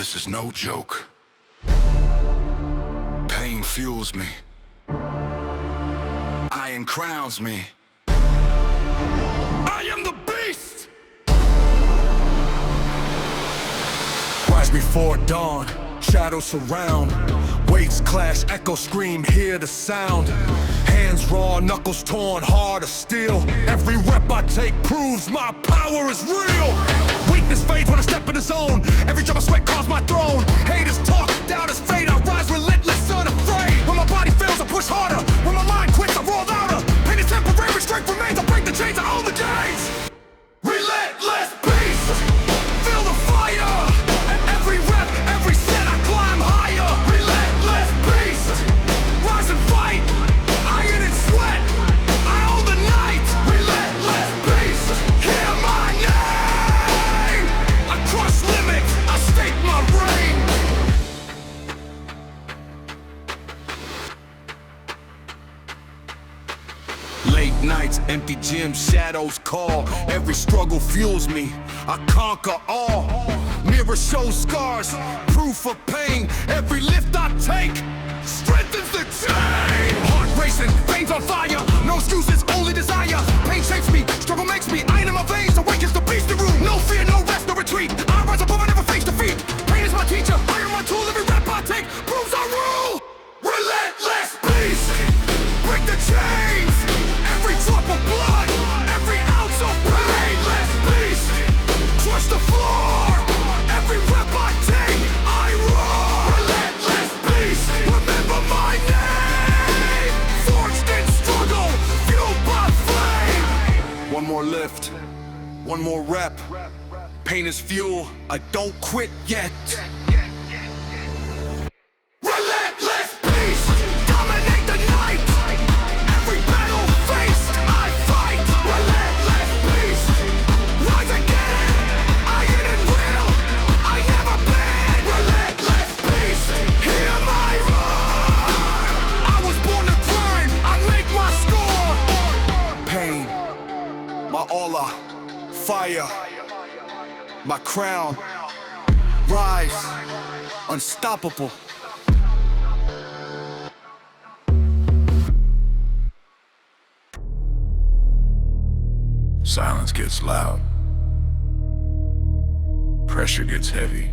This is no joke. Pain fuels me. Iron crowns me. I am the beast! Rise before dawn, shadows surround. Weights clash, echo scream, hear the sound. Hands raw, knuckles torn, heart of steel. Every rep I take proves my power is real. Weakness fades when I step in the zone. Every drop of sweat calls my throne. Haters talk, doubt is fate. I rise relentless, unafraid. When my body fails, I push harder. When my mind quits, I roll louder. Pain is temporary, strength remains. I break the chains, I own the days. Relentless beast, feel the fire. At every rep, every set, I climb higher. Relentless beast, rise and fight. Iron and sweat, I own the night. Relentless beast, hear my name. I crush limits, I stake my reign. Late nights, empty gyms, shadows call. Every struggle fuels me, I conquer all. Mirror shows scars, proof of pain. Every lift I take strengthens the chain. Heart racing, veins on fire. No excuses, only desire. Pain shapes me, struggle makes me. Iron in my veins, awakens the beast in room. No fear, no rest, no retreat. I rise above, I never face defeat. Pain is my teacher, iron my tool. Every rep I take proves I rule. Relentless beast, break the chains. Every drop of blood, every ounce of pain. Relentless beast, crush the floor. Every rep I take, I roar. Relentless beast, remember my name. Forged in struggle, fueled by flame. One more lift, one more rep. Pain is fuel, I don't quit yet. Relentless beast, dominate the night. Every battle faced, I fight. Relentless beast, rise again. Iron and will, I never bend. Relentless beast, hear my roar. I was born to grind, I make my score. Pain, my aura, fire, my crown, rise, unstoppable. Silence gets loud. Pressure gets heavy.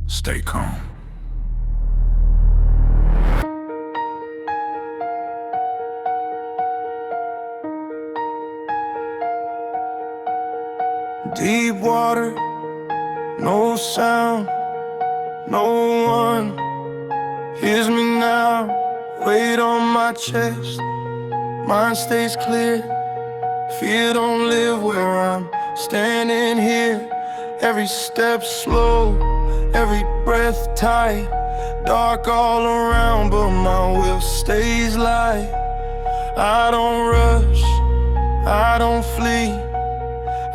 Stay calm. Deep water, no sound, no one hears me now. Weight on my chest, mind stays clear. Fear don't live where I'm standing here. Every step slow, every breath tight. Dark all around, but my will stays light. I don't rush, I don't flee.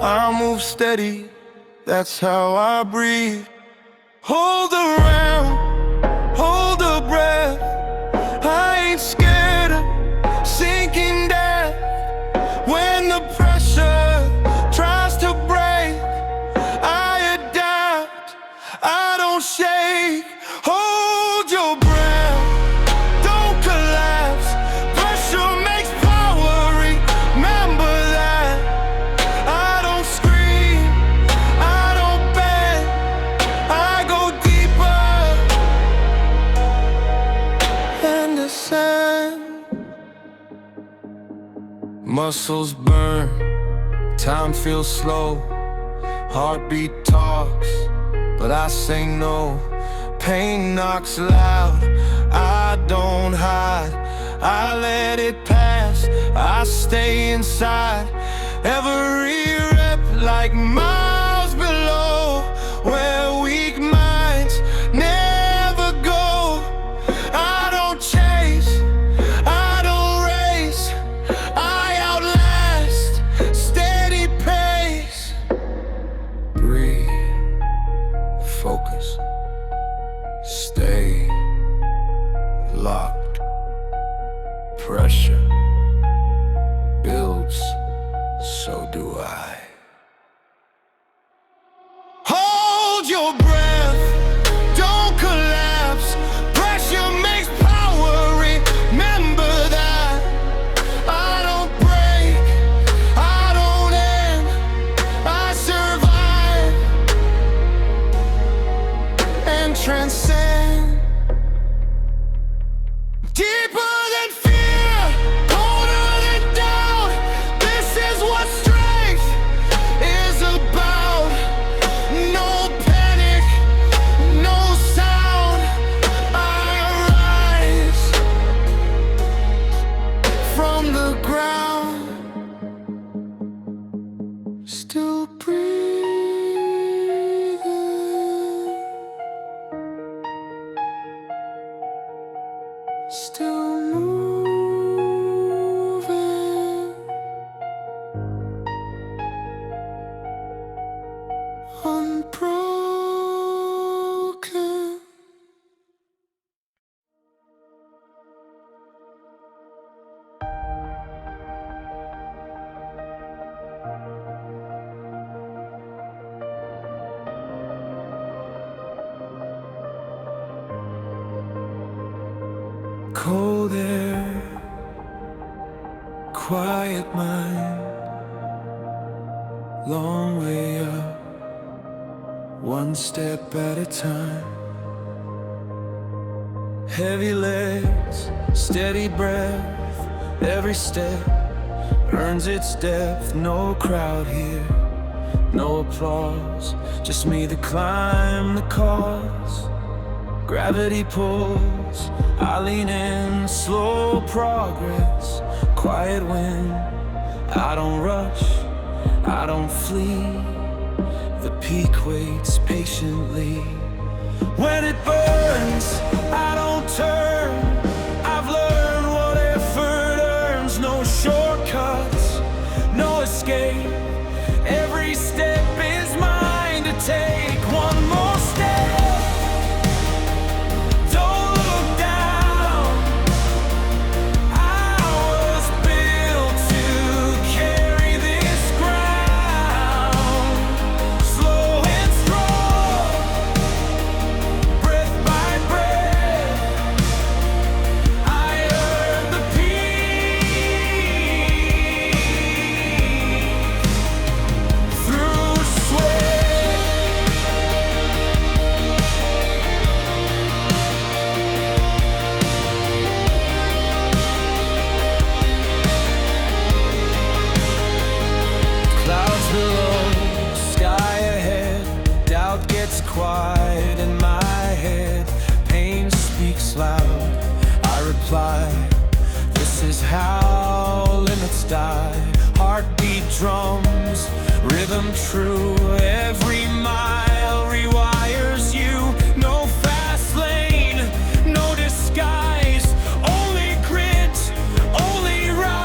I move steady, that's how I breathe. Hold around, hold the breath. I ain't scared of sinking down. When the pressure tries to break, I adapt, I don't shake. Hold your breath, don't collapse. Pressure makes power, remember that. I don't scream, I don't bend, I go deeper and descend. Muscles burn, time feels slow. Heartbeat talks, but I say no. Pain knocks loud, I don't hide. I let it pass, I stay inside. Every rep like miles below, where weak minds never go. I don't chase, I don't race, I outlast, steady pace. Breathe, focus, stay locked. Pressure builds, so do I. Hold your your breath, don't collapse. Pressure makes power, remember that. I don't break, I don't end, I survive and transcend. Deeper than fear, colder than doubt, this is what strength is about. No panic, no sound, I rise from the ground, still breathing, still moving, unbroken. Cold air, quiet mind, long way up, one step at a time. Heavy legs, steady breath, every step earns its depth. No crowd here, no applause, just me to climb the cause. Gravity pulls, I lean in, slow progress, quiet win. I don't rush, I don't flee, the peak waits patiently. When it burns, I don't turn, I've learned what effort earns. No shortcuts, no escape, every step is mine to take. One more step, quiet in my head, pain speaks loud, I reply, this is how limits die. Heartbeat drums, rhythm true, every mile rewires you. No fast lane, no disguise, only grit, only rise.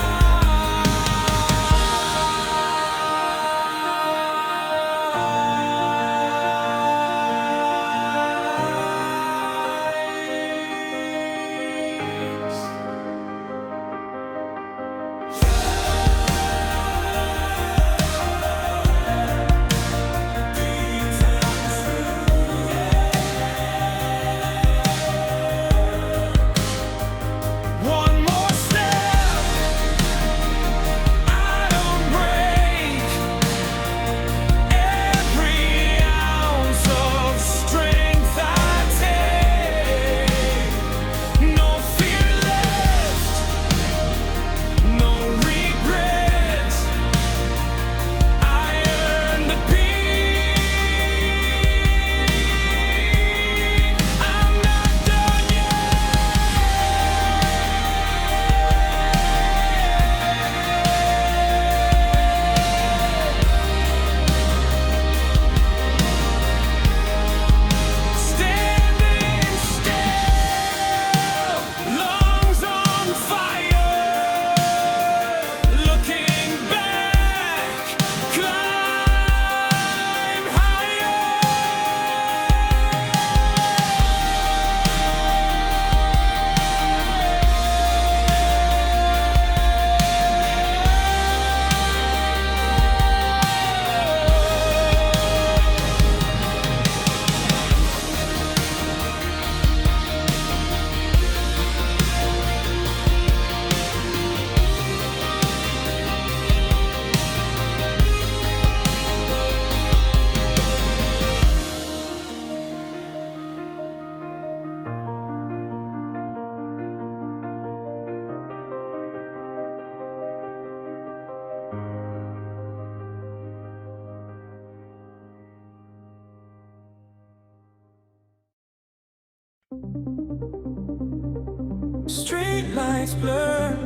Street lights blur,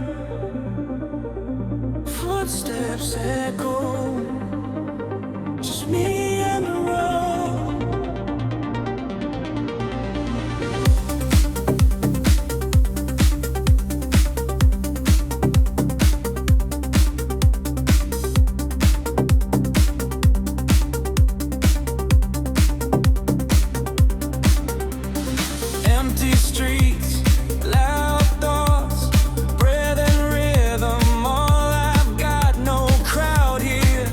footsteps echo, just me and the road. Empty streets, loud thoughts, breath and rhythm, all I've got, no crowd here.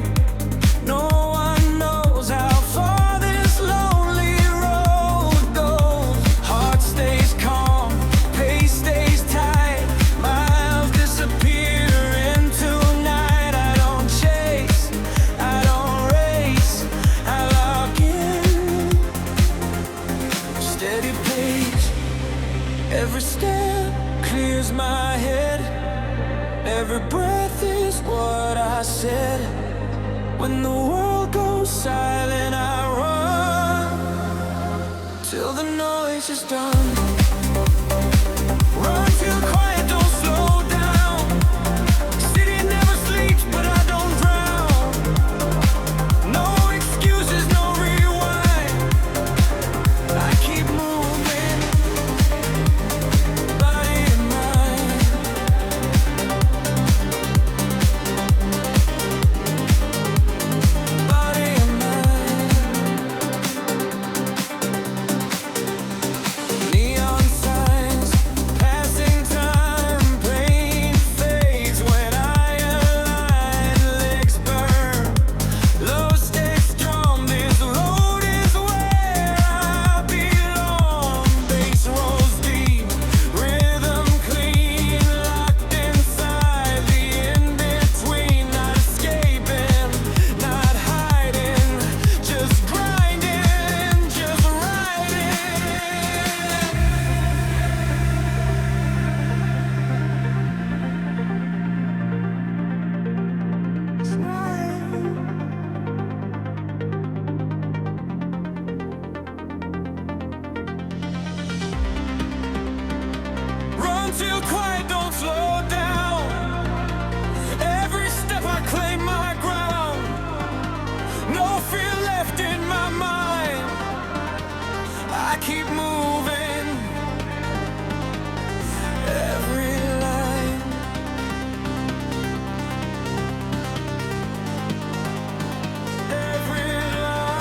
No one knows how far this lonely road goes. Heart stays calm, pace stays tight, miles disappear into night. I don't chase, I don't race, I lock in. Steady pace, every step clears my head. Every breath is what I said. When the world goes silent, I run till the noise is done. Run till quiet, don't slow down. City never sleeps, but I don't drown. No excuses, no rewind. I keep moving, body and mind. Body and mind. Neon signs, passing time, pain fades when I align. Legs burn, love stays strong. This road is where I belong. Bass rolls deep, rhythm clean, locked inside the in-between. Not escaping, not hiding, just grinding, just riding. Run till quiet, don't slow down. Every step I claim my ground. No fear left in my mind. I keep moving. Every line. Every line.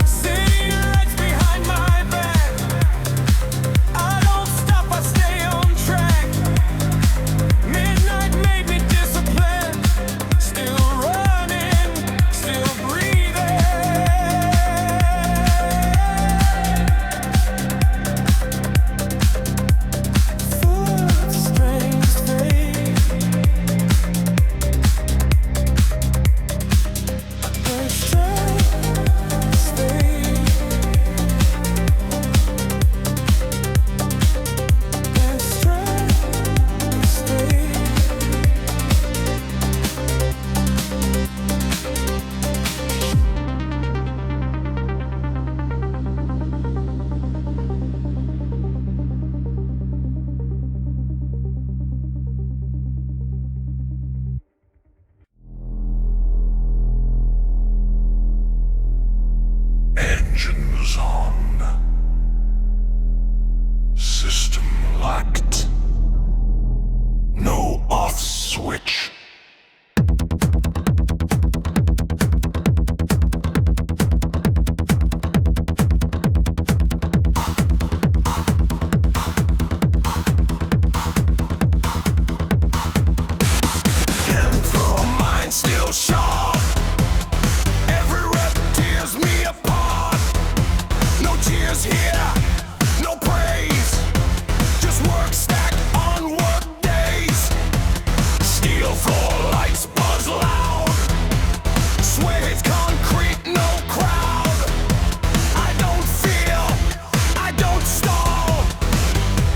City lights behind my back. I don't stop, I stay on track. Midnight made me disciplined. Still running, still breathing. Foot strings fade. But strength stays. And strength stays. Engines on. System locked. No off switch. Chemical mind still sharp. Every rep tears me apart. No tears here, no praise. Just work stacked on work days. Steel floor lights buzz loud. Swear it's concrete, no crowd. I don't feel, I don't stall.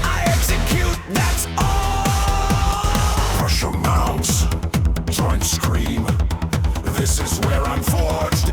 I execute, that's all. Pressure mounts, joints scream. This is where I'm forged.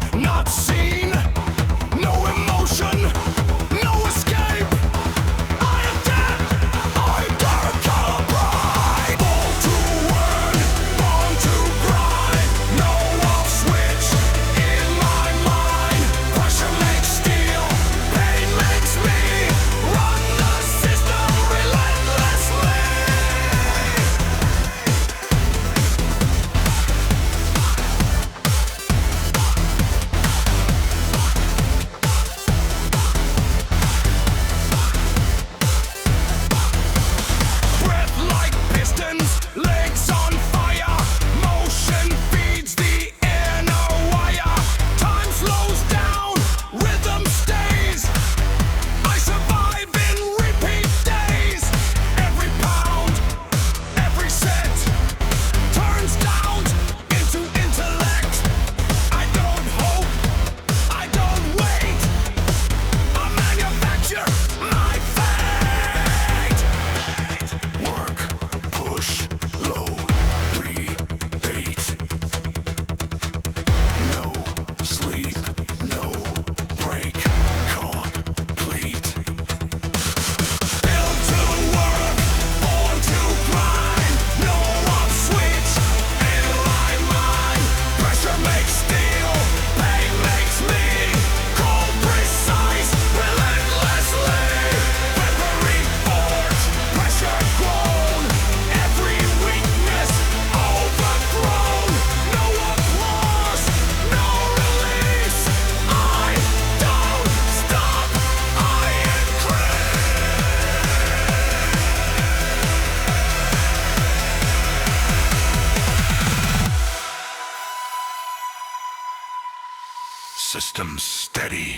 Systems steady.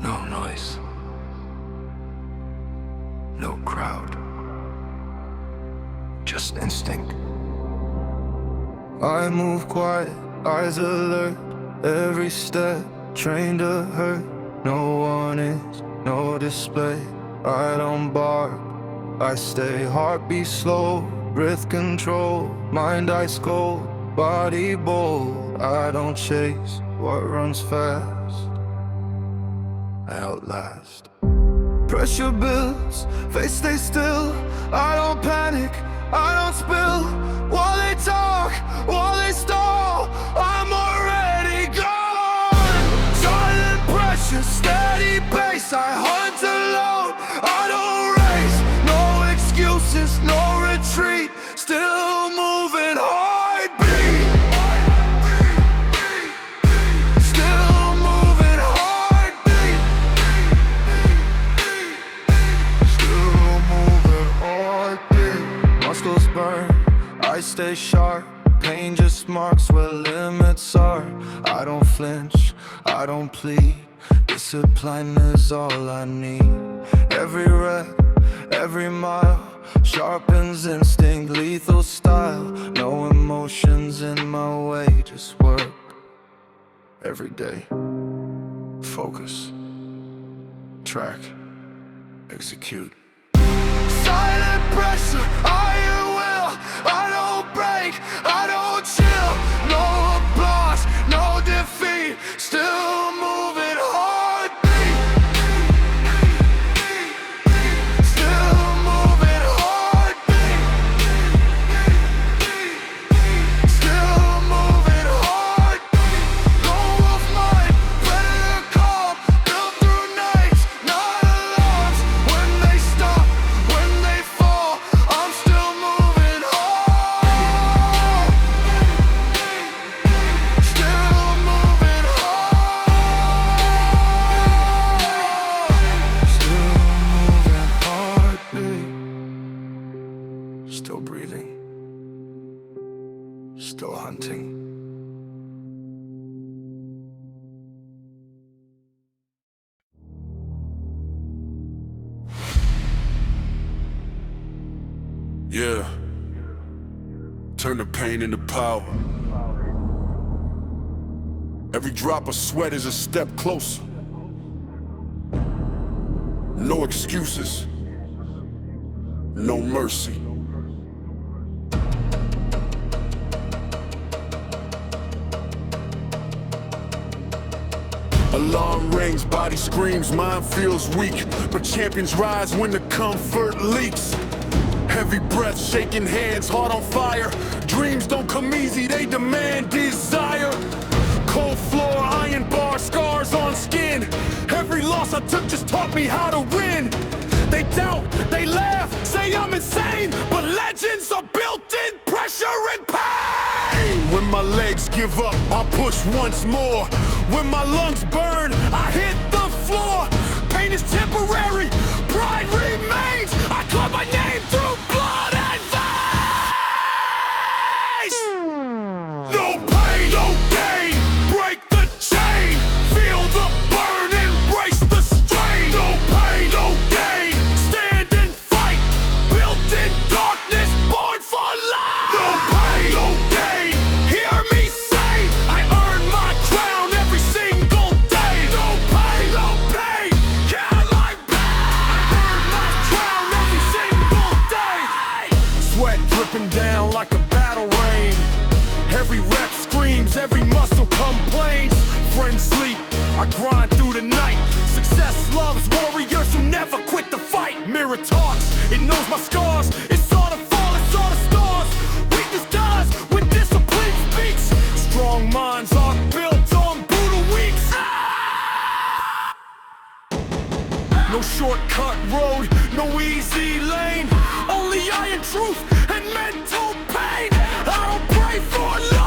No noise. No crowd. Just instinct. I move quiet, eyes alert, every step trained to hurt. No warnings, no display, I don't bark, I stay. Heartbeat slow, breath control, mind ice cold, body bold. I don't chase what runs fast, I outlast. Pressure builds, face stay still, I don't panic, I don't spill. While they talk, while they stall, I'm already gone. Silent pressure, steady pace, I hunt alone, I don't race. No excuses, no retreat, still moving, heartbeat. Still moving, heartbeat. Still moving, heartbeat. Muscles burn, I stay sharp, pain just marks where limits are. I don't flinch, I don't plead, discipline is all I need. Every rep, every mile, sharpens instinct, lethal style. No emotions in my way, just work every day. Focus, track, execute. Silent pressure, iron will, I don't break, I don't chill. No applause, no defeat, still moving, heartbeat. Still moving, heartbeat. Still moving, heartbeat. Lone wolf mind, predator calm, built through nights, not alarms. When they stop, when they fall, I'm still moving hard. Still moving hard. Still moving, heartbeat. Still breathing. Still hunting. Yeah. Turn the pain into power. Every drop of sweat is a step closer. No excuses. No mercy. Alarm rings, body screams, mind feels weak. But champions rise when the comfort leaks. Heavy breath, shaking hands, heart on fire. Dreams don't come easy, they demand desire. Cold floor, iron bar, scars on skin. Every loss I took just taught me how to win. They doubt, they laugh, say I'm insane, but legends are built in pressure and pain. When my legs give up, I push once more. When my lungs burn, I hit the floor. Pain is temporary, pride remains. I call my name through blood and veins. No pain, no gain, break the chain. Feel the burn, embrace the strain. No pain, no gain, stand and fight. Built in darkness, born for light. No pain, no gain, hear me say, I earn my crown every single day. No pain, can't like pain. I earn my crown every single day. Sweat dripping down like a battle rain. Every rep screams, every muscle complains. Friends sleep, I grind through the night. Success loves warriors who never quit the fight. Mirror talks, it knows my scars. It's all the fall, it's all the stars. Weakness dies when discipline speaks. Strong minds are built on brutal weeks. No shortcut road, no easy lane. Only iron truth and mental pain. I don't pray for love.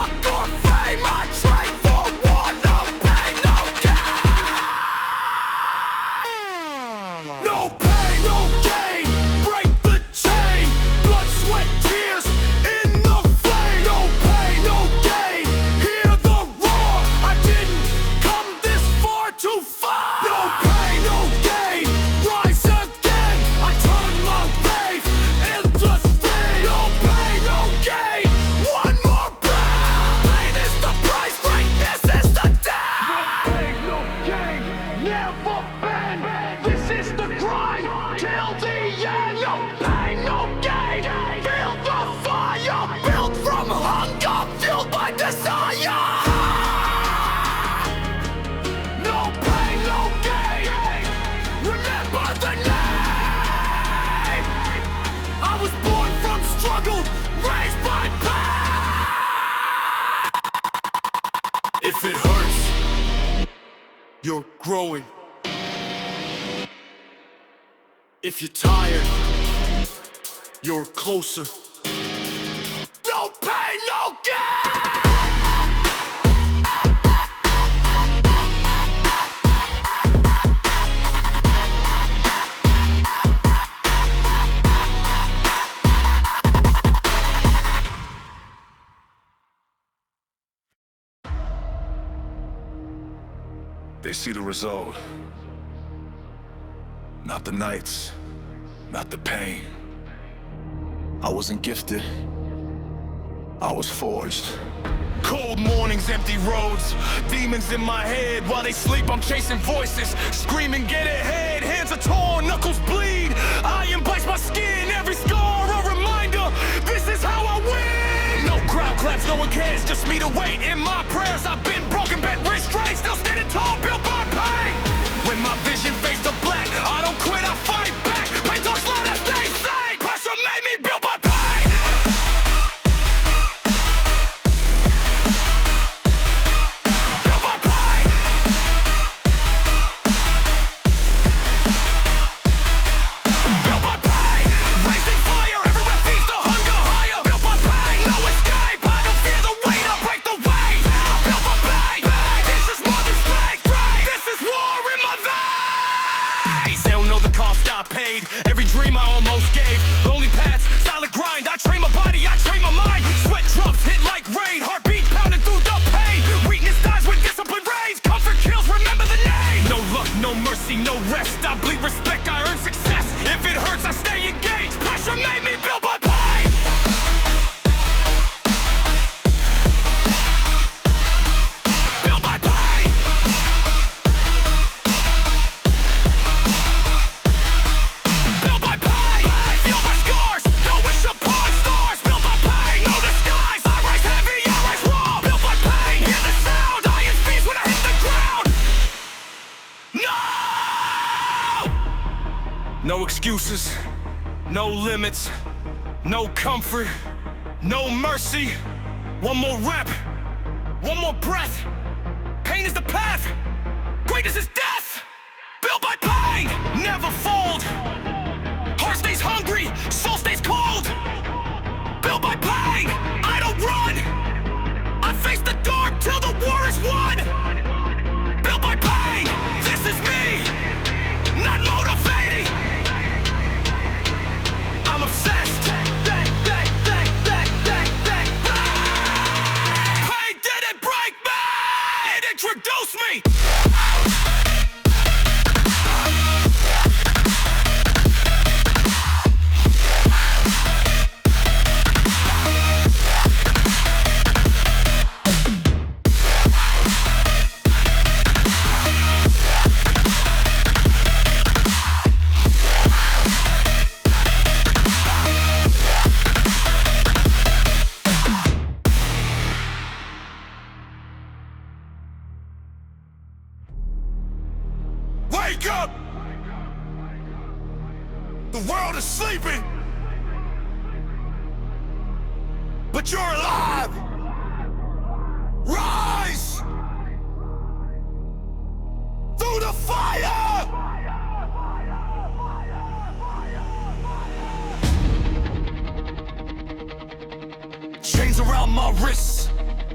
struggle, raised by pain. If it hurts, you're growing. If you're tired, you're closer. No pain, no gain. They see the result. Not the nights, not the pain. I wasn't gifted, I was forged. Cold mornings, empty roads, demons in my head. While they sleep, I'm chasing voices, screaming, get ahead. Hands are torn, knuckles bleed, iron bites my skin. Every scar a reminder, this is how I win. No crowd claps, no one cares, just me to wait. In my prayers, I've been broken, bent wrist straight, still standing tall, built by pain. When my vision fades to black, I don't quit, I fight back. Pain talks loud as they say, pressure made me built by pain. Built by pain. Built by pain. Raising fire, everywhere feeds the hunger higher. Built by pain, no escape, I don't fear the weight, I break the weight. Built by pain, this is more than strength. This is war in my veins. They don't know the cost I paid, every dream I almost gave. Lonely paths, solid grind, I train my body, I train my mind. Sweat drops, hit like rain, heartbeat pounding through the pain. Weakness dies when discipline reigns, comfort kills, remember the name. No luck, no mercy, no rest, I bleed respect, I earn success. If it hurts, I stay engaged, pressure made me built by pain. Built by pain. Built by pain. Feel my scars, no wish upon stars. Built by pain, no disguise. I rise heavy, I rise raw. Built by pain, hear the sound. Iron speeds when I hit the ground. No! No excuses, no limits, no comfort, no mercy. One more rep, one more breath. Pain is the path, greatness is death. Built by pain, never fold. Heart stays hungry, soul stays cold. Built by pain, I don't run. I face the dark till the war is won. Built by pain, this is me, not motivating. I'm obsessed. Pain didn't break me, it introduced me. Wake up! The world is sleeping, but you're alive! Rise! Through the fire! Chains around my wrists,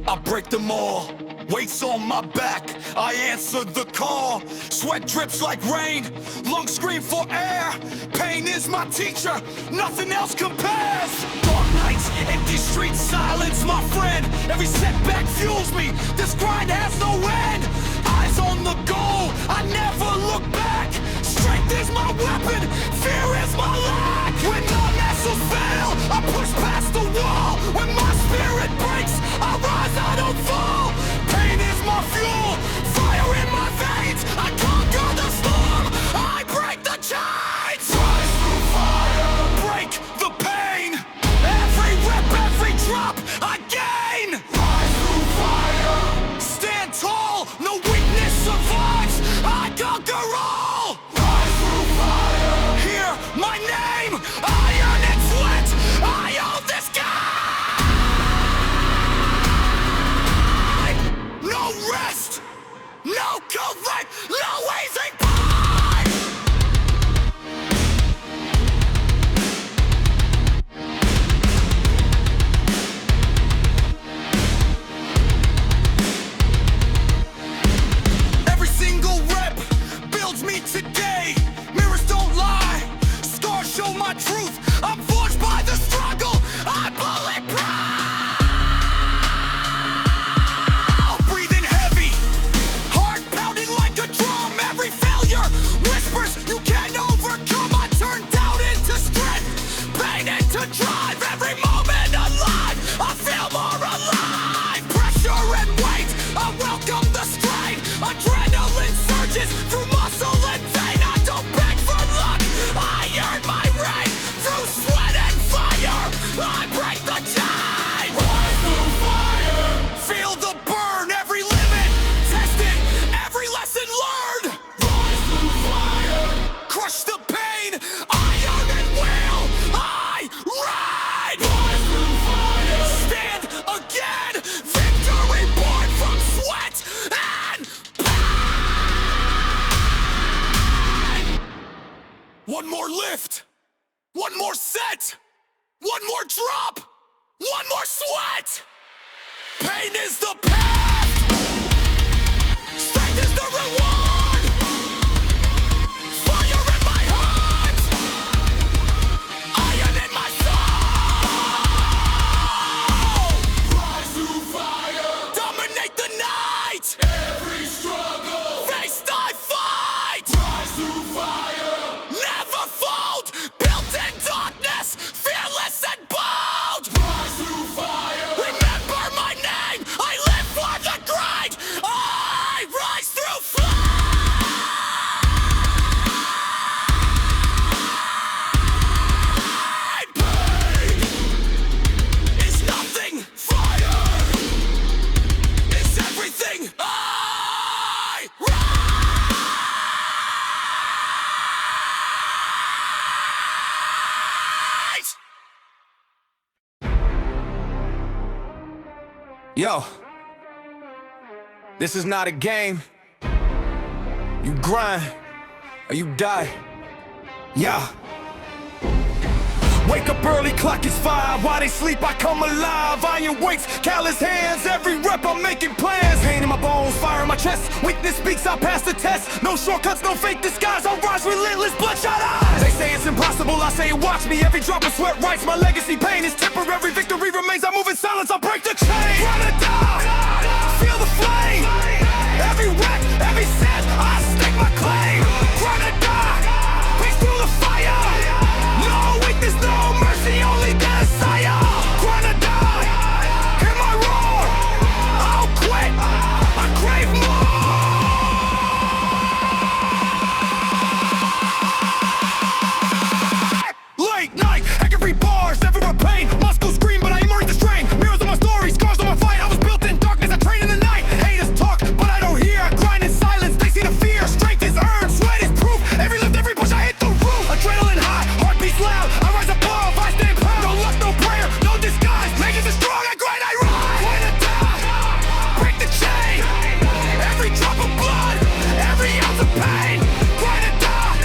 I break them all. Weights on my back, I answer the call. Sweat drips like rain, lungs scream for air. Pain is my teacher, nothing else compares. Dark nights, empty streets, silence my friend. Every setback fuels me, this grind has no end. Eyes on the goal, I never look back. Strength is my weapon, fear is my lack. When the muscles fail, I push past the wall. When my spirit breaks, I rise, I don't fall. Pain is my fuel, fire in my veins. I conquer the storm, I break the chains. Rise through fire, break the pain. Every rep, every drop, I gain. Rise through fire, stand tall, no weakness survives. I conquer all. Rise through fire, hear my name, iron and sweat. I drive, every moment alive. I feel more alive. Pressure and weight, I welcome the strain. Adrenaline surges through muscle and vein. I don't beg for luck, I earn my reign. Through sweat and fire, I break the chain. Rise through fire, feel the burn, every limit tested, every lesson learned. Rise through fire, crush the pain, iron and will, I ride. Rise through fire, stand again, victory born from sweat and pain. One more lift, one more set, one more drop, one more sweat. Pain is the path, strength is the reward. Fire in my heart, iron in my soul. Rise through fire, dominate the night. Every struggle, face the fight. Rise through fire, never fold. Built in darkness, fearless and bold. Rise through fire, remember my name. I live for the grind. I rise through flame. Pain is nothing. Fire is everything. I rise. Yo, this is not a game. You grind or you die. Yeah. Wake up early, clock is 5. While they sleep, I come alive. Iron weights, callous hands. Every rep, I'm making plans. Pain in my bones, fire in my chest. Weakness speaks, I pass the test. No shortcuts, no fake disguise. I rise relentless, bloodshot eyes. They say it's impossible, I say watch me. Every drop of sweat writes my legacy. Pain is temporary, victory remains. I move in silence, I break the chain. Run or die, feel the flame. Every wreck, every set, I stake my claim. Run or die, break through the fire. No weakness, no mercy, only desire. Run or die, hear my roar. I'll quit, I crave more. Late night, every bars, everywhere pain. Muscles scream, but I ignore the strain. Mirrors on my story, scars on my fight. I was built in darkness, I train in the night. Haters talk, but I don't hear. I grind in silence, they see the fear. Strength is earned, sweat is proof. Every lift, every push, I hit the roof. Adrenaline high, heart beats loud. I rise above, I stand proud. No luck, no prayer, no disguise. Make it the strong, I grind, I rise. Win or die, break the chain. Every drop of blood, every ounce of pain. Grind or die,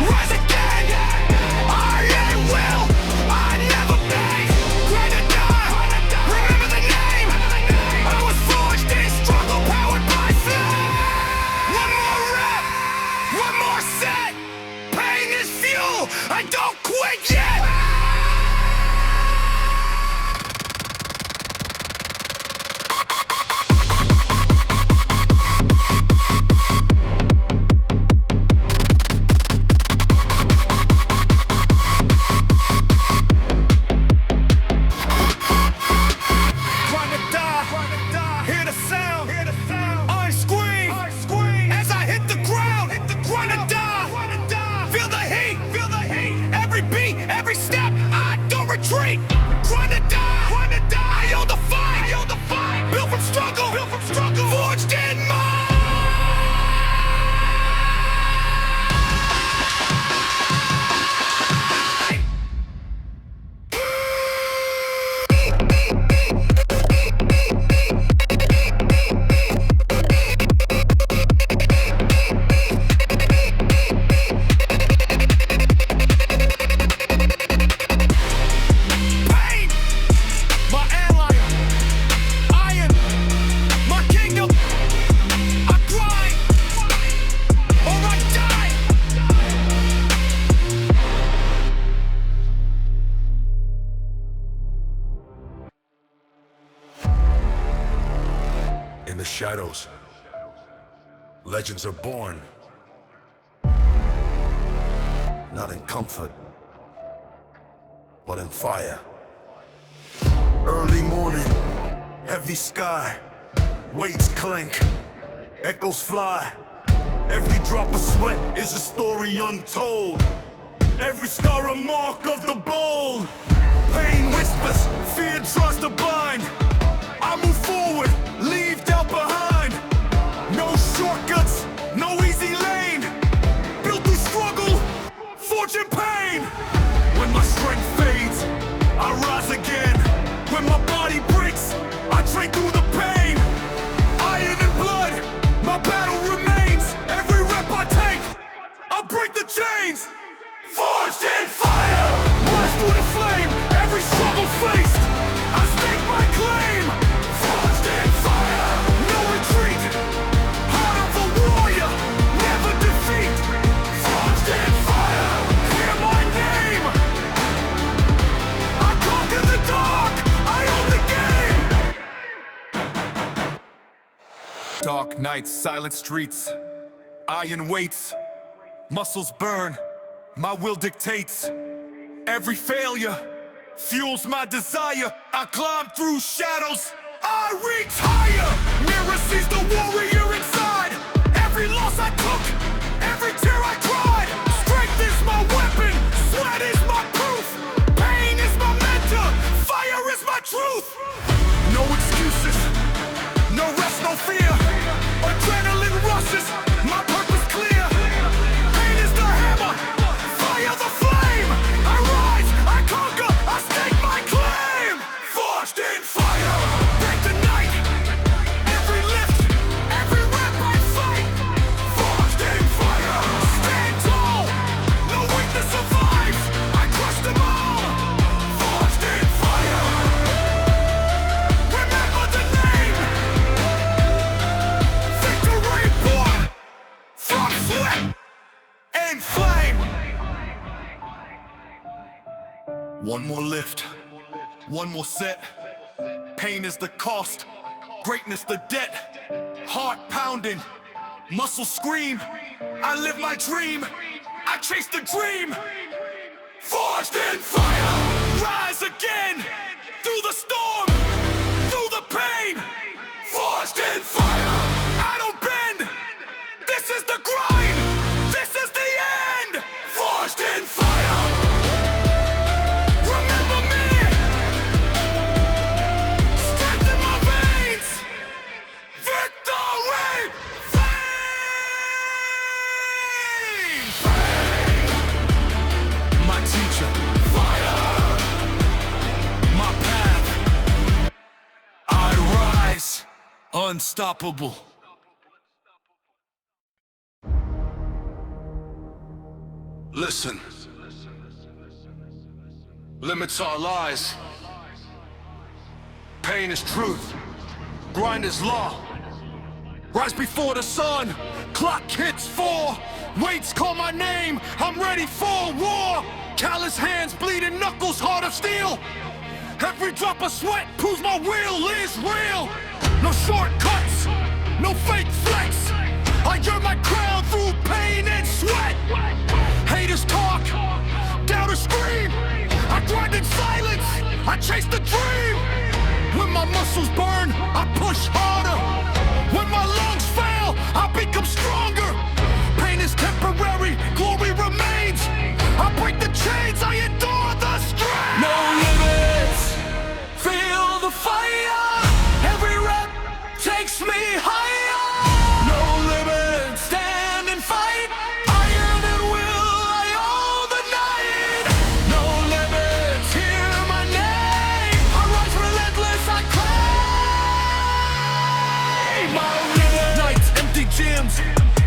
rise again. Iron will, I never fade. Grind or die, remember the name. I was forged in struggle, powered by flame. One more rep, one more set. Pain is fuel, I don't quit yet. Grind or die, hear the sound, I scream as I hit the ground. Grind or die, feel the heat, every beat, every step, I don't retreat. Grind or die, I hold the fight, built from struggle, forged in mind. Pain, my ally, iron, my kingdom. I grind or I die. In the shadows, legends are born. Not in comfort, but in fire. Early morning, heavy sky, weights clink, echoes fly. Every drop of sweat is a story untold. Every scar a mark of the bold. Pain whispers, fear tries to bind. I move forward, leave doubt behind. No shortcuts, no easy lane. Built through struggle, fortune pain. When my strength fades, I rise again. When my body breaks, I train through the pain. Iron and blood, my battle remains. Every rep I take, I break the chains. Forged in fire, rise through the flame. Every struggle faced, I stake my claim. Forged in fire, no retreat. Heart of a warrior, never defeat. Forged in fire, hear my name. I conquer the dark, I own the game. Dark nights, silent streets, iron weights, muscles burn, my will dictates. Every failure fuels my desire. I climb through shadows, I reach higher. Mirror sees the warrior inside. Every loss I took, every tear I cried. Strength is my weapon, sweat is my proof. Pain is my mentor, fire is my truth. No excuses, no rest, no fear. Adrenaline rushes, my purpose clear. Pain is the hammer, fire the flame. I rise, I conquer, I stake my claim. Forged in fire, break the night. Every lift, every rep I fight. Forged in fire, stand tall. No weakness survives, I crush them all. Forged in fire, remember the name. Victory born from sweat and flame. One more lift, one more set. Pain is the cost, greatness the debt. Heart pounding, muscles scream. I live my dream, I chase the dream. Forged in fire, rise again. Through the storm, through the pain. Forged in fire, I don't bend. This is the grind, this is the end. Forged in fire, remember me. Strength in my veins, victory, fame. My teacher, fire. My path, I rise, unstoppable. Listen, limits are lies. Pain is truth, grind is law. Rise before the sun, clock hits 4. Weights call my name, I'm ready for war. Callous hands, bleeding knuckles, heart of steel. Every drop of sweat proves my will is real. No shortcuts, no fake flex. I earn my crown through pain and sweat. Haters talk, doubters scream. I grind in silence, I chase the dream. When my muscles burn, I push harder. When my lungs fail, I become stronger. Pain is temporary, glory remains. I break the chains, I endure the strain. No limits, feel the fire. Every rep takes me higher. No limits, stand and fight. Iron and will, I own the night. No limits, hear my name. I rise relentless, I claim my limit. Nights, empty gyms,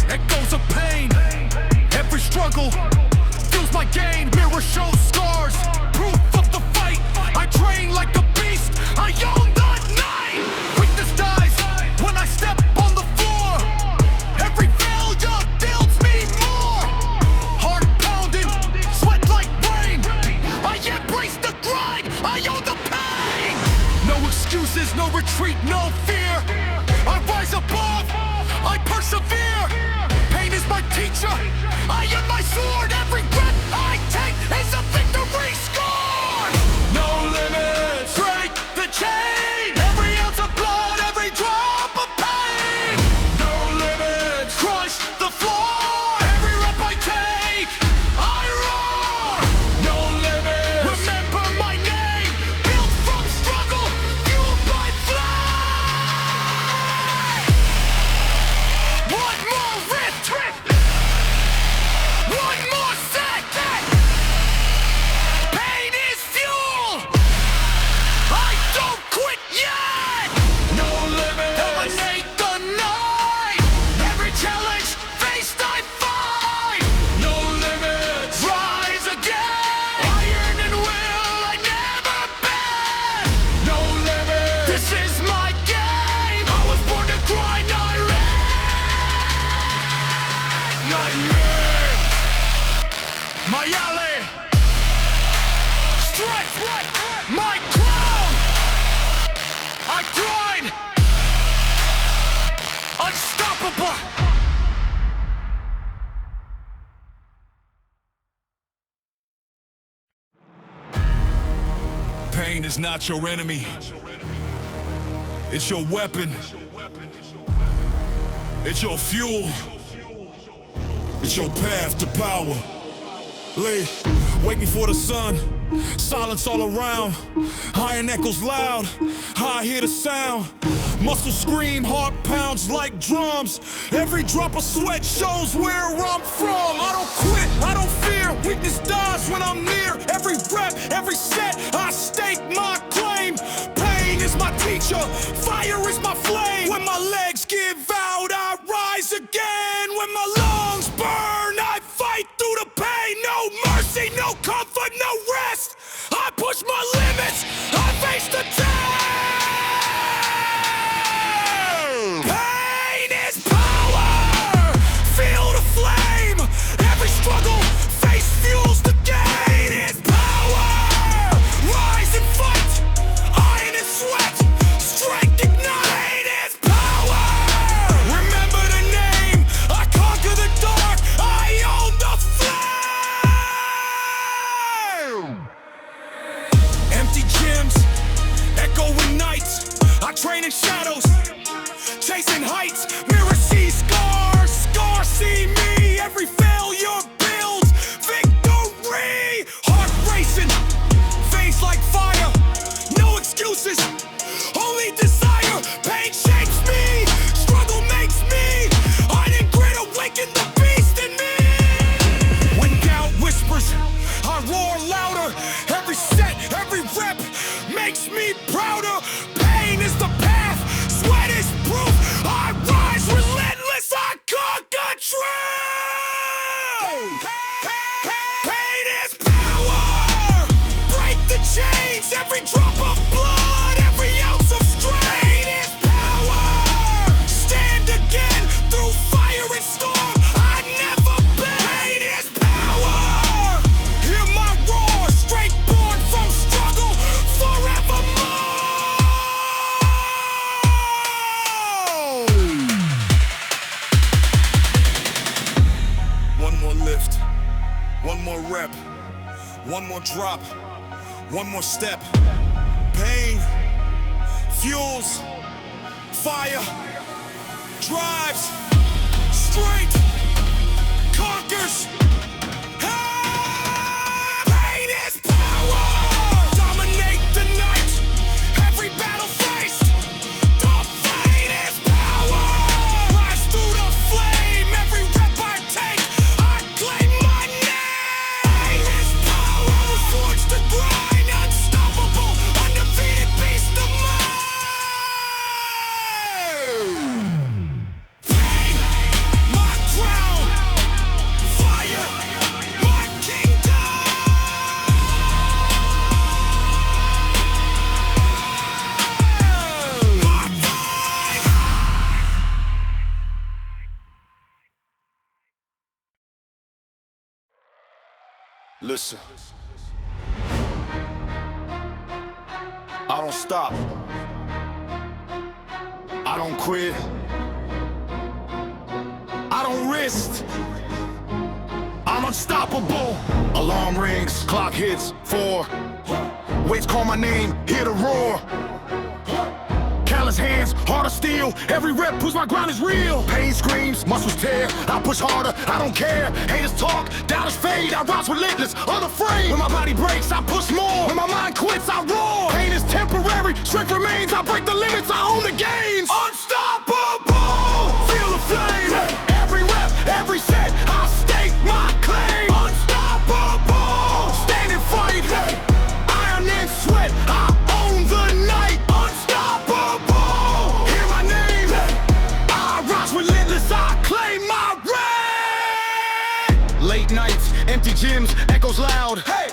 echoes of pain. Every struggle fuels my gain. Mirror shows scars, proof of the fight. I train like a beast, I own the night. Weakness dies when I step on the floor. Every failure builds me more. Heart pounding, sweat like rain. I embrace the grind, I own the pain. No excuses, no retreat, no fear. I rise above, I persevere. Pain is my teacher, I am my sword. Every breath I take is a victory score. pain is not your enemy. It's your weapon. It's your fuel. It's your path to power. Lee, waiting for the sun. Silence all around. Iron echoes loud. I hear the sound. Muscles scream, heart pounds like drums. Every drop of sweat shows where I'm from. I don't quit, I don't fear. Weakness dies when I'm near. Every rep, every set, I stake my claim. Pain is my teacher, fire is my flame. When my legs give out, I rise again. When my lungs burn, I fight through the pain. No mercy, no comfort, no rest. I push my limits, I face the test. Pain is power, feel the flame. Every struggle, face fuels the gain. It's power, rise and fight. Iron and sweat, strength ignite. It's power. Remember the name, I conquer the dark. I own the flame. Empty gyms, echoing nights. I train in shadows, chasing heights. Mirror see scars, scars see me. Every failure builds victory. Heart racing, face like fire. No excuses, only desire. Pain shapes me, struggle makes me. Iron and grit awaken the beast in me. When doubt whispers, I roar louder. Every set, every rep makes me prouder. Pain is the path, sweat is proof. I rise relentless, I conquer truth. Pain is power. Break the chains, every drop of blood, every ounce of strength. Pain is power. Stand again through fire and storm. I never bend. Pain is power. Hear my roar, straight born from struggle forevermore. One more lift, one more rep, one more drop, one more step. Pain fuels, fire drives, strength conquers. Pain is power. Dominate the night, every battle faced. The pain is power. Rise through the flame, every rep I take, I claim my name. Pain is power. Forged to grind, unstoppable, undefeated beast of mine. Pain, my crown. Fire, my kingdom. My fight. Listen, I don't stop. I don't quit. I don't rest. I'm unstoppable. Alarm rings, clock hits 4. Weights call my name, hear the roar. Callous hands, heart of steel. Every rep proves my grind is real. Pain screams, muscles tear. I push harder, I don't care. Haters talk, doubters fade. I rise relentless, unafraid. When my body breaks, I push more. When my mind quits, I roar. Pain is temporary, strength remains. I break the limits, I own the gains. Unstoppable, feel the flame. Every rep, every set, I stake my claim. Unstoppable, stand and fight. Iron and sweat, I own the night. Unstoppable, hear my name. I rise relentless, I claim my reign. Late nights, empty gyms, echoes loud. Hey,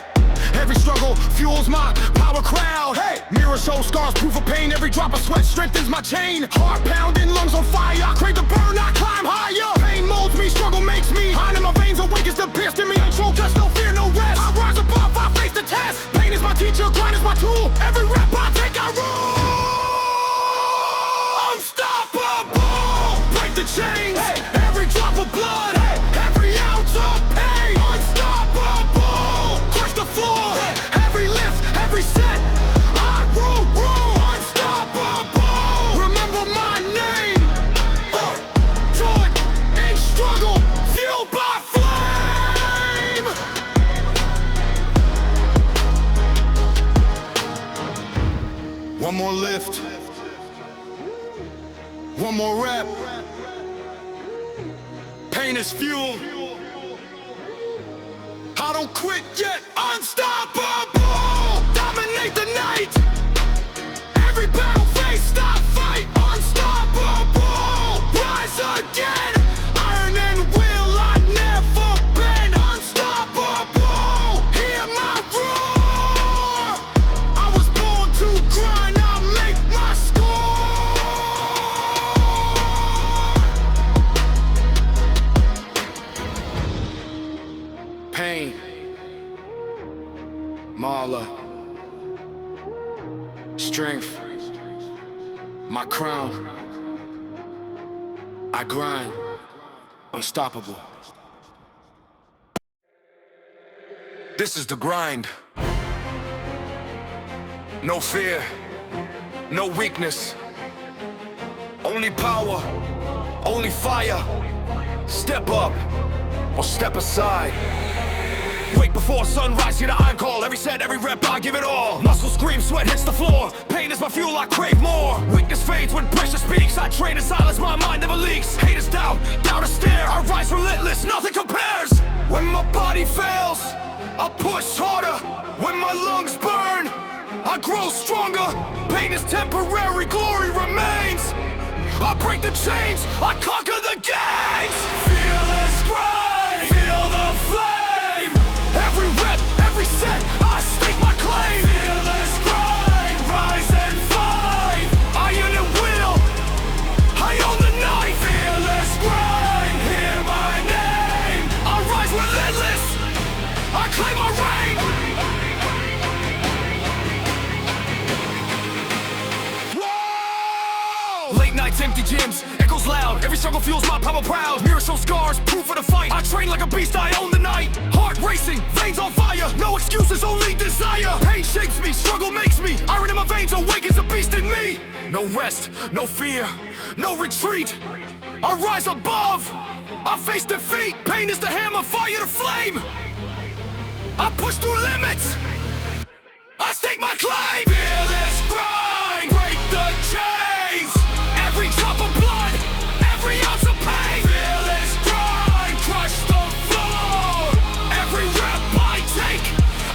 every struggle fuels my power crowd. Hey, mirror shows scars, proof of pain. Every drop of sweat strengthens my chain. Heart pounding, lungs on fire. I crave the burn, I climb higher. Pain molds me, struggle makes me. Iron in my veins awakens the pierced in me. Control, just no fear, no rest. I rise above, I face the test. Pain is my teacher, grind is my tool. Every rep I take, I rule. Unstoppable, break the chains. Hey, every drop of blood. Hey, every ounce of pain. Unstoppable, crush the floor. Hey, every lift, every set, One more lift. One more rep. Pain is fuel. I don't quit yet. Unstoppable. Dominate the night. Every battle faced, I fight. Unstoppable. Rise again. Iron and will, I never been unstoppable. Hear my roar. I was born to grind. I make my score. Pain. Marla. Strength. My crown. I grind. Unstoppable. This is the grind. No fear. No weakness. Only power. Only fire. Step up or step aside. Wake before sunrise, hear the iron call. Every set, every rep, I give it all. Muscle scream, sweat hits the floor. Pain is my fuel, I crave more. Weakness fades when pressure speaks. I train in silence, my mind never leaks. Haters doubt, doubt a stare. I rise relentless, nothing compares. When my body fails, I push harder. When my lungs burn, I grow stronger. Pain is temporary, glory remains. I break the chains, I conquer the gates. Feel this grind, feel the flame. Every rep, every set, I stake my claim. Feel this grind, rise and fight. Iron and will, I own the night. Feel this grind, hear my name. I rise relentless, I claim my reign. Whoa! Late nights, empty gyms, echoes loud. Every struggle fuels my power proud. Mirror show scars, proof of the fight. I train like a beast, I own the night. Heart racing, veins on fire. No excuses, only desire. Pain shapes me, struggle makes me. Iron in my veins awakens a beast in me. No rest, no fear, no retreat. I rise above, I face defeat. Pain is the hammer, fire the flame. I push through limits, I stake my claim. Feel this grind, break the chains. Every drop of blood, every ounce of pain. Feel this grind, crush the floor. Every rep I take,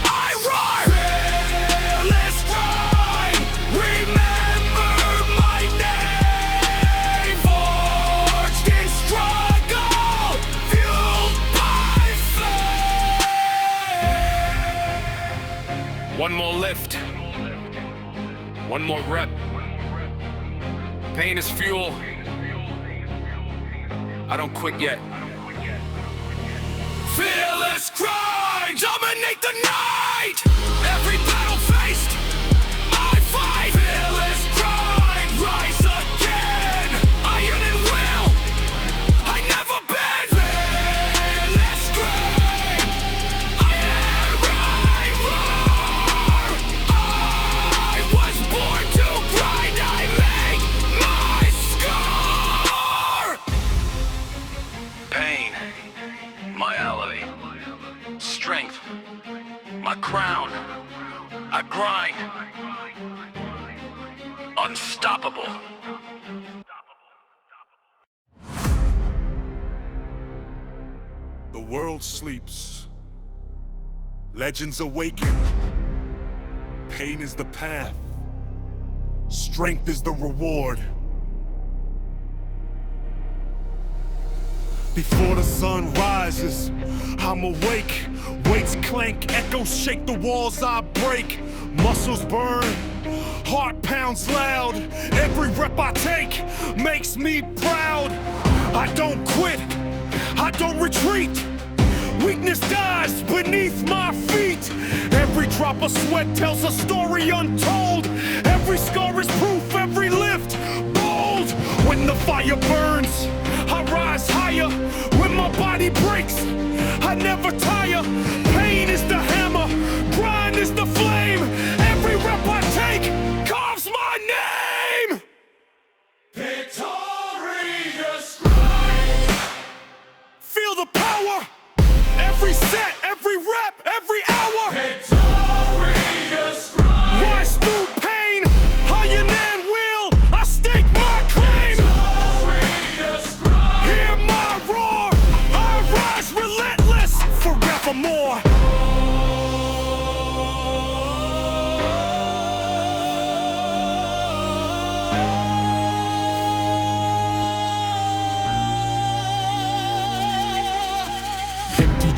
I roar. Feel this grind, remember my name. Forged in struggle, fueled by flame. One more lift, one more rep. Pain is fuel. I don't quit yet. Feel this grind, dominate the night. Every battle faced, I fight. Feel this grind, rise again. Iron and will, I never been. Feel this grind, I am right roar. I was born to grind, I make my score. Pain, my ally. Strength, my crown. I grind. Unstoppable. The world sleeps. Legends awaken. Pain is the path. Strength is the reward. Before the sun rises, I'm awake. Weights clank, echoes shake the walls I break. Muscles burn, heart pounds loud. Every rep I take makes me proud. I don't quit, I don't retreat. Weakness dies beneath my feet. Every drop of sweat tells a story untold. Every scar is proof, every lift bold. When the fire burns, I rise higher. When my body breaks, I never tire. Pain is the hammer, grind is the flame. Every rep I take carves my name. Victorious grind. Feel the power. Every set, every rep, every hour. Victorious grind. Rise through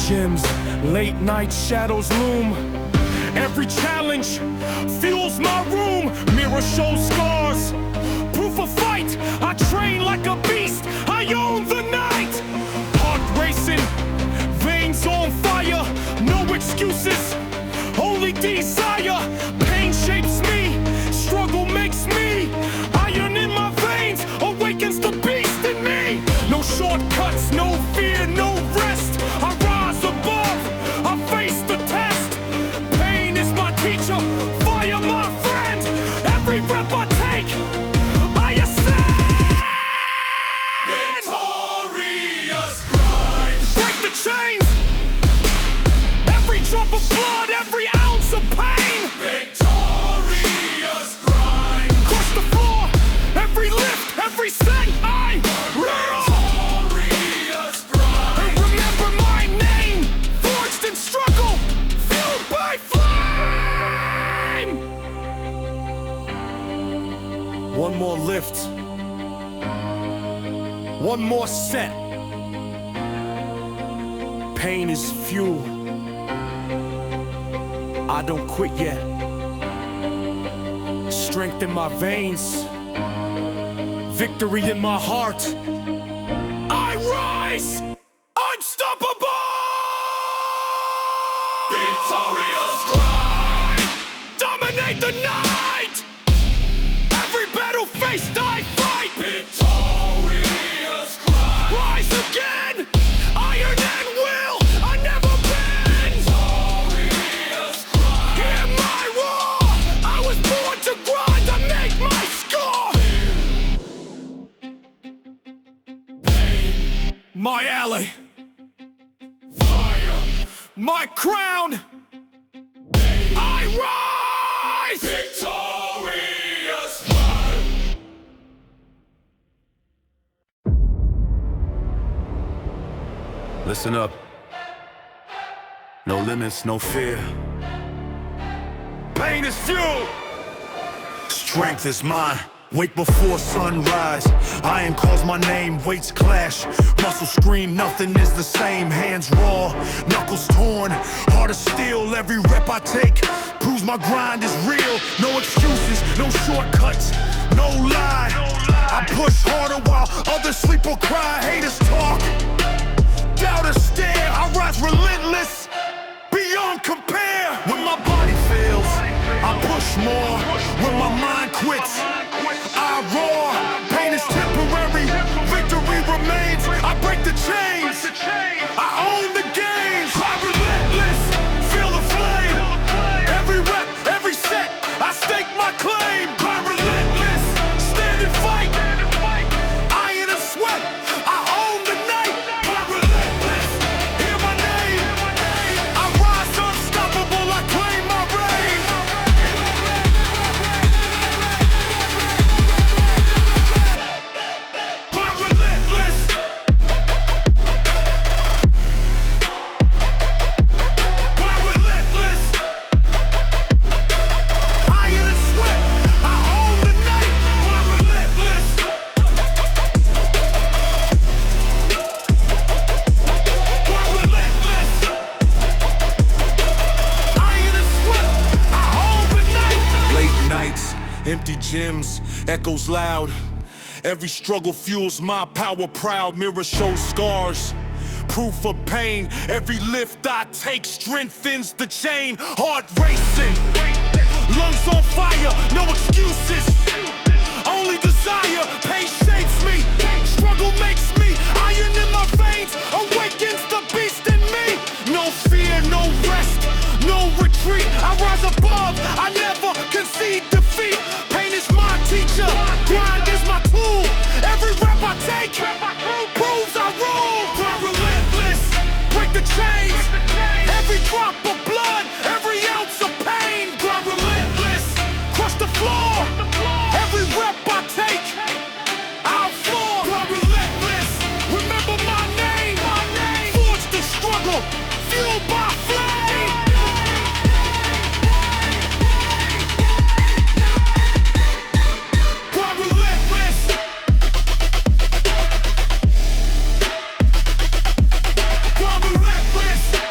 gyms, late night shadows loom. Every challenge fuels my room. Mirror shows scars, proof of fight. I train like a beast, I own the night. Heart racing, veins on fire. No excuses, only desire. Pain shapes me, struggle makes me. Iron in my veins awakens the beast in me. No shortcuts, no fear, no rest. I rise above, I face the test. Pain is my teacher, fire my friend. Every breath I take, I ascend. Victorious grind. Break the chains. Every drop of blood, every ounce of pain. Victorious grind. Crush the floor, every lift, every set I roll. Victorious grind. And remember my name, forged in struggle, fueled by flame. One more lift, one more set. Pain is fuel. I don't quit yet. Strength in my veins, victory in my heart. I rise, unstoppable. Victorious grind. Dominate the night. Every battle faced I fight. Victorious grind. Rise again. Iron and will. I never bend. Victorious grind. Hear my roar. I was born to grind to make my score. My ally. Fire. My crown. I rise. Victorious grind. Listen up. No limits, no fear. Pain is fuel. Strength is mine. Wake before sunrise. Iron calls my name, weights clash. Muscles scream, nothing is the same. Hands raw, knuckles torn. Heart of steel, every rep I take proves my grind is real. No excuses, no shortcuts, no lie. I push harder while others sleep or cry. Haters talk, doubters stare. I rise relentless, beyond compare. When my body fails, I push more. When my mind quits, I roar. Pain is temporary, victory remains. I break the chains, I own the games. I'm relentless, feel the flame. Every rep, every set, I stake my claim. I'm relentless, stand and fight. Iron and sweat, I own the night. I'm relentless, hear my name. I rise unstoppable, I claim my reign. I'm relentless. I'm relentless. Iron and sweat, I own the night. I'm relentless. I'm relentless. Iron and sweat, I own the night. Late nights, empty gyms, echoes loud. Every struggle fuels my power proud. Mirror shows scars, proof of pain. Every lift I take strengthens the chain. Heart racing, lungs on fire, no excuses, only desire. Pain shapes me, struggle makes me. Iron in my veins awakens the beast in me. No fear, no rest, no retreat. I rise above, I never concede defeat. Pain is my teacher, grind is my tool. Every rep I take proves I rule. I'm relentless, break the chains. Every drop of blood, every ounce of pain. I'm relentless, crush the floor. Every rep I take, I'll floor. I'm relentless, remember my name. Forged the struggle, fueled by flame. I'm relentless. I'm relentless.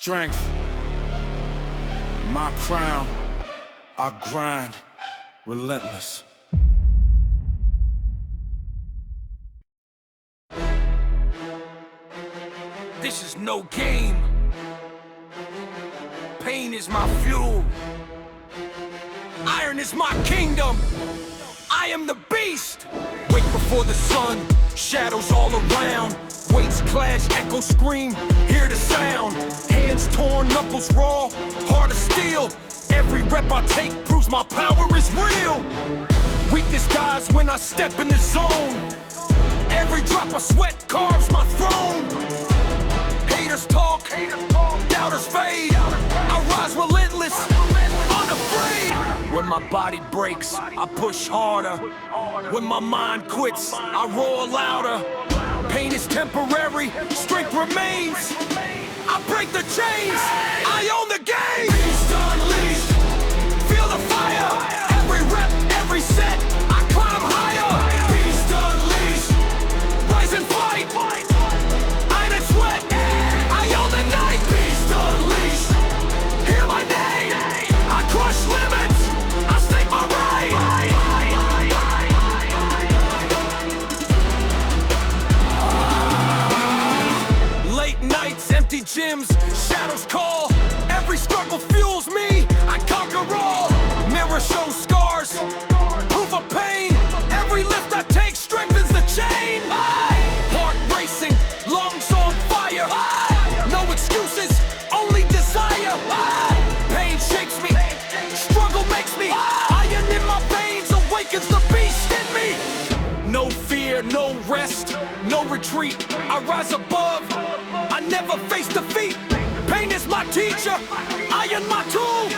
Strength, my crown. I grind, relentless. This is no game. Pain is my fuel. Iron is my kingdom. I am the beast. Wake before the sun, shadows all around. Weights clash, echo scream, hear the sound. Hands torn, knuckles raw, heart of steel. Every rep I take proves my power is real. Weakness dies when I step in the zone. Every drop of sweat carves my throne. Haters talk, doubters fade. I rise relentless, unafraid. When my body breaks, I push harder. When my mind quits, I roar louder. Pain is temporary, strength remains. I break the chains, I own the game. Beast unleashed, feel the fire. Every rep, every set, I climb higher. Beast unleashed, rise and fight. Iron and sweat, I own the night. Beast unleashed, hear my name. I crush limits, I stake my right. Late nights, empty gyms, shadows call. Every struggle fuels me, I conquer all. Mirror shows scars, proof of pain. Every lift I take strengthens the chain. Heart racing, lungs on fire. No excuses, only desire. Pain shakes me, struggle makes me. Iron in my veins awakens the beast in me. No fear, no rest, no retreat. I rise above, I never face defeat. Pain is my teacher, iron my tool.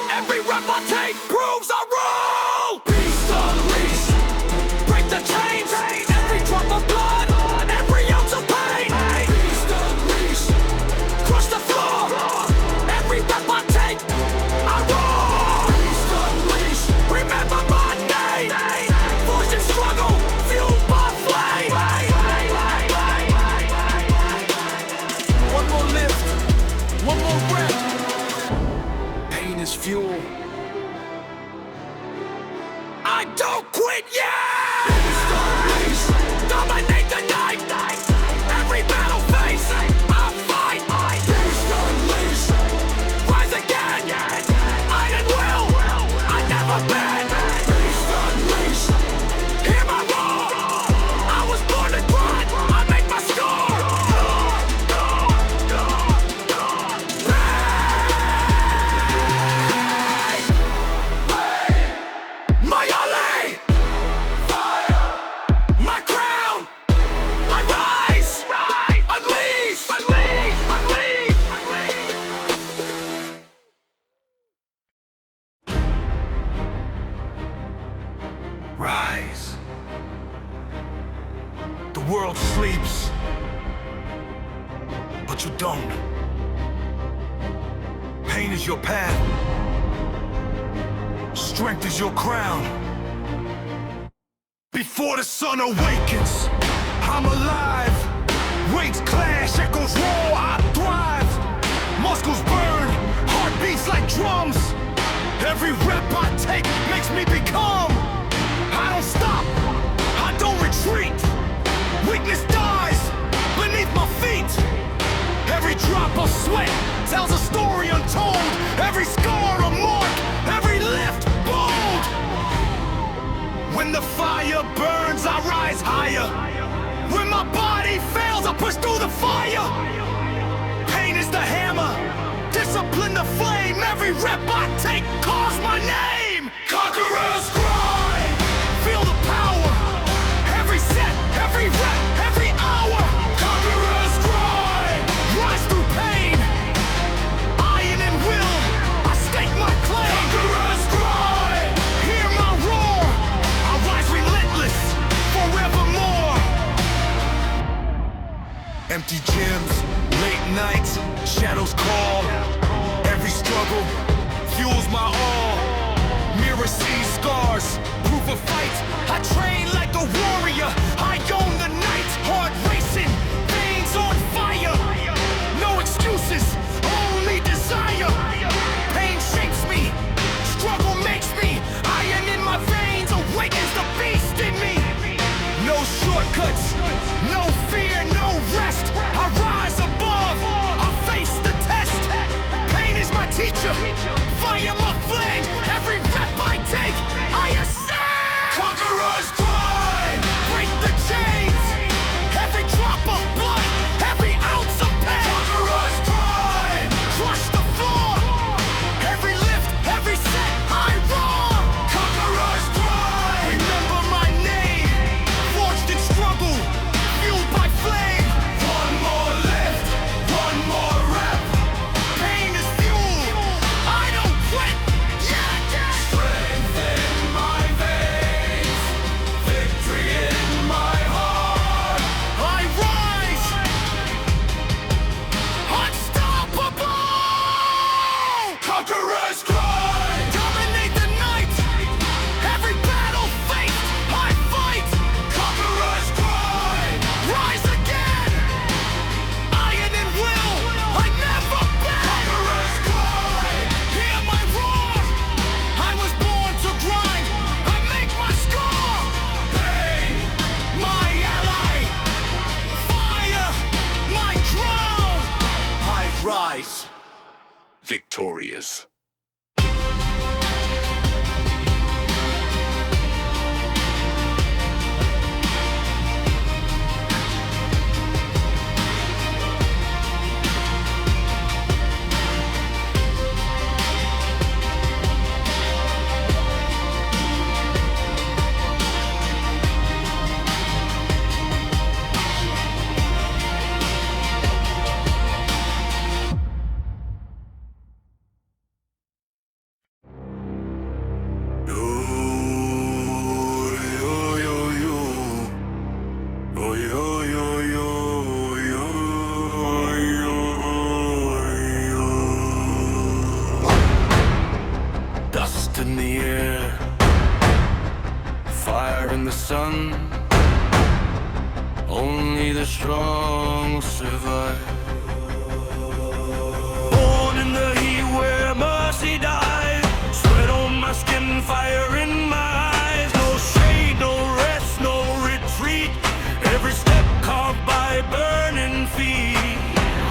Every rep I take proves I rule. Beast unleashed, break the chains. Every drop of blood, every ounce of pain. Beast unleashed, crush the floor. Every rep I take, I roar. Beast unleashed, remember my name. Forged in struggle, fueled by flame. One more lift, one more rep. Pain is fuel. I don't quit yet! Dominate the night. Every battle face, I fight. Beast unleashed, rise again. Iron will, I never bend. Beast unleashed, hear my roar. I was born to grind, I make my score. My alley, my crown, I rise, unleash. Rise. The world sleeps, but you don't. Pain is your path. Strength is your crown. Before the sun awakens, I'm alive. Weights clash, echoes roar, I thrive. Muscles burn, heart beats like drums. Every rep I take makes me become. I don't stop, I don't retreat. Weakness dies beneath my feet. Every drop of sweat tells a story untold. Every scar a mark, every lift bold. When the fire burns, I rise higher. When my body fails, I push through the fire. Pain is the hammer, discipline the flame. Every rep I take calls my name. Conquerors cry, feel the power. Every set, every rep, every hour. Conquerors cry, rise through pain. Iron and will, I stake my claim. Conquerors cry, hear my roar. I rise relentless, forevermore. Empty gyms, late nights, shadows call. Every struggle fuels my all. Mirror sees scars, proof of fight. I train like a warrior, I own the night. Heart racing, veins on fire. No excuses, only creature, fire my flame. Every rep I take, I ascend. Conqueror's cry, break the chains. Every drop of blood, every ounce of pain. Conqueror's cry, crush the floor. Every lift, every set, I roar. Conqueror's cry, remember my name. Forged in struggle, fueled by flame. One more lift, one more rep. Pain is fuel, I don't quit. Yeah, yeah. Strength in my veins, victory in my heart. I rise, unstoppable. Conqueror's cry, dominate the night. Every battle faced, I fight. Conqueror's cry, rise again. Iron and will, I never bend. Conqueror's cry, hear my roar. I was born to grind, I make my score. Pain, my ally. Fire, my crown. I rise, victorious. Dust in the air, fire in the sun. Only the strong survive. Born in the heat where mercy dies. Sweat on my skin, fire in my eyes. No shade, no rest, no retreat. Every step carved by burning feet.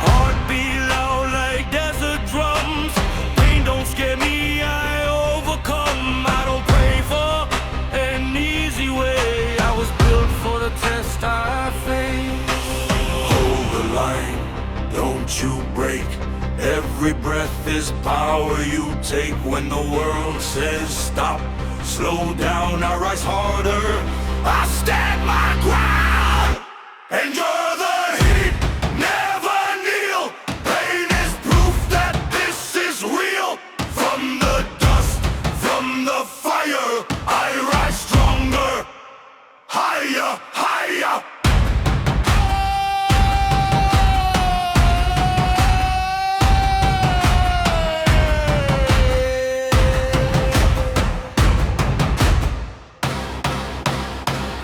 Heartbeat loud like desert drums. Pain don't scare me, I overcome. I don't pray for an easy way. I was built for the test I face. Hold the line, don't you break. Every breath is power you take. When the world says stop, slow down, I rise harder. I stand my ground. Endure the heat, never kneel. Pain is proof that this is real. From the dust, from the fire, I rise stronger. Higher, higher.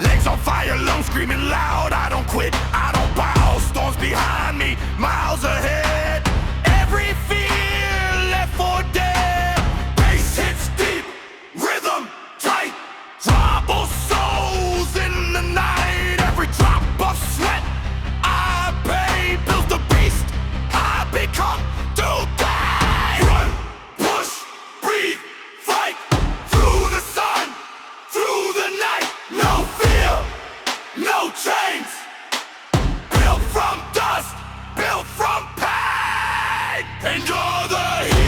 Legs on fire, lungs screaming loud. I don't quit, I don't bow. Storms behind me, miles ahead. Every fear left for dead. Bass hits deep, rhythm tight. Trouble souls in the night. Every drop of sweat I pay builds the beast I become today. Run, push, breathe, fight. Through the sun, through the night. No fear, no chains. Built from dust, built from pain. Endure the heat.